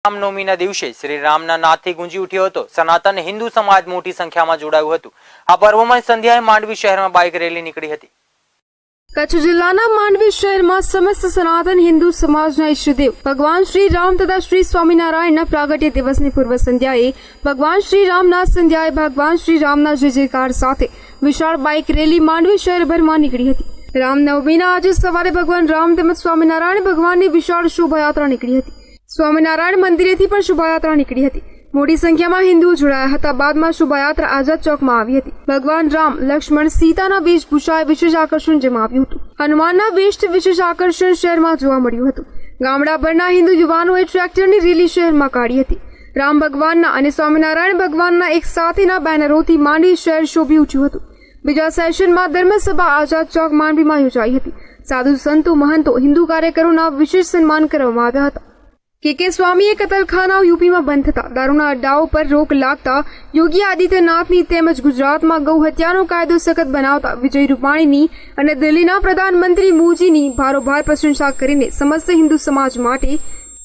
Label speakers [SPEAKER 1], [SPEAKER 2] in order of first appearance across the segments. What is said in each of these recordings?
[SPEAKER 1] રામનવમીના દિવસે શ્રી રામના નાદથી ગુંજી ઉઠ્યો હતો। સનાતન હિન્દુ સમાજ મોટી સંખ્યામાં જોડાયું હતું। આ પર્વમાં સંધ્યાએ માંડવી શહેરમાં બાઇક રેલી નીકળી હતી।
[SPEAKER 2] કચ્છ જિલ્લાના માંડવી શહેરમાં સમસ્ત સનાતન હિન્દુ સમાજના ઈષ્ટદેવ ભગવાન શ્રી રામ તથા શ્રી સ્વામિનારાયણના પ્રાગટ્ય દિવસની પૂર્વ સંધ્યાએ ભગવાન શ્રી રામના જય જયકાર સાથે વિશાળ બાઇક રેલી માંડવી શહેરભરમાં નીકળી હતી। રામનવમીના આજે સવારે ભગવાન રામ તેમજ સ્વામિનારાયણ ભગવાનની વિશાળ શોભાયાત્રા નીકળી હતી। સ્વામિનારાયણ મંદિરેથી પણ શોભાયાત્રા નીકળી હતી। મોટી સંખ્યામાં હિન્દુઓ જોડાયા હતા। બાદમાં શોભાયાત્રા આઝાદ ચોકમાં આવી હતી। ભગવાન રામ લક્ષ્મણ સીતાના વેશભૂષાએ વિશેષ આકર્ષણ જમાવ્યું હતું। હનુમાનના વેશથી વિશેષ આકર્ષણ શહેરમાં જોવા મળ્યું હતું। ગામડાભરના હિન્દુ યુવાનોએ ટ્રેક્ટરની રેલી શહેરમાં કાઢી હતી। રામ ભગવાનના અને સ્વામિનારાયણ ભગવાનના એક સાથેના બેનરોથી માંડવી શહેર શોભી ઉઠ્યું હતું। બીજા સેશનમાં ધર્મસભા આઝાદ ચોક માંડવીમાં યોજાઈ હતી। સાધુ સંતો મહંતો હિન્દુ કાર્યકરોના વિશેષ સન્માન કરવામાં આવ્યા હતા। કે સ્વામીએ કતલખાનાઓ યુપીમાં બંધ થતા દારૂના અડ્ડાઓ પર રોક લાગતા યોગી આદિત્યનાથની તેમજ ગુજરાતમાં ગૌ હત્યાનો કાયદો સખત બનાવતા વિજય રૂપાણીની અને દિલ્હીના પ્રધાનમંત્રી મોદીની ભારોભાર પ્રશંસા કરીને સમસ્ત હિન્દુ સમાજ માટે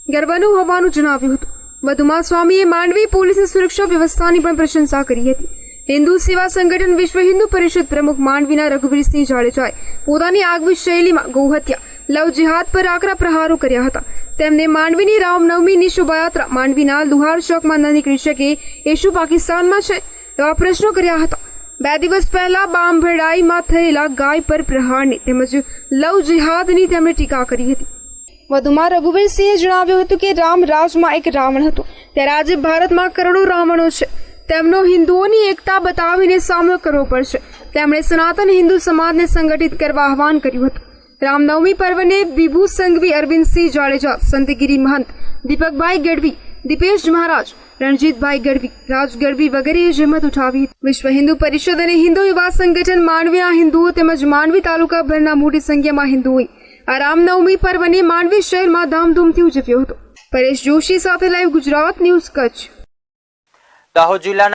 [SPEAKER 2] ગર્વનું હોવાનું જણાવ્યું હતું। વધુમાં સ્વામીએ માંડવી પોલીસની સુરક્ષા વ્યવસ્થાની પણ પ્રશંસા કરી હતી। હિન્દુ સેવા સંગઠન વિશ્વ હિન્દુ પરિષદ પ્રમુખ માંડવીના રઘુવીરસિંહ જાડેજાએ પોતાની આગવી શૈલીમાં ગૌ હત્યા લવ જિહાદ પર આકરા પ્રહારો કર્યા હતા। તેમને માંડવીની રામનવમીની શોભાયાત્રા માંડવીના લુહાર ચોકમાં ન નીકળી શકે એ શું પાકિસ્તાનમાં છે એવા પ્રશ્નો કર્યા હતા। 2 દિવસ પહેલા બામભેડાઈમાં થયેલા ગાય પર પ્રહારની તેમજ લવ જિહાદની તેમણે ટીકા કરી હતી। વધુમાં રઘુવીરસિંહે જણાવ્યું હતું કે રામ રાજમાં એક રાવણ હતો, ત્યારે આજે ભારતમાં કરોડો રાવણો છે। તેમનો હિન્દુઓની એકતા બતાવીને સામનો કરવો પડશે। તેમણે સનાતન હિન્દુ સમાજને સંગઠિત કરવા આહવાન કર્યું હતું। રામનવમી પર્વને વિભુ સંઘવી અરવિંદસિંહ જાડેજા, સંતગીરી મહંત, દીપકભાઈ ગઢવી, દીપેશ મહારાજ, રણજીતભાઈ ગઢવી, રાજ ગઢવી વગેરેએ જહેમત ઉઠાવી। વિશ્વ હિન્દુ પરિષદ અને હિન્દુ યુવા સંગઠન માંડવીના હિન્દુઓ તેમજ માંડવી તાલુકાભરના મોટી સંખ્યામાં હિન્દુઓએ આ રામનવમી પર્વને માંડવી શહેરમાં ધામધૂમથી ઉજવ્યો હતો। પરેશ જોશી સાથે લાઈવ ગુજરાત ન્યૂઝ કચ્છ।
[SPEAKER 1] દાહોદ જિલ્લાના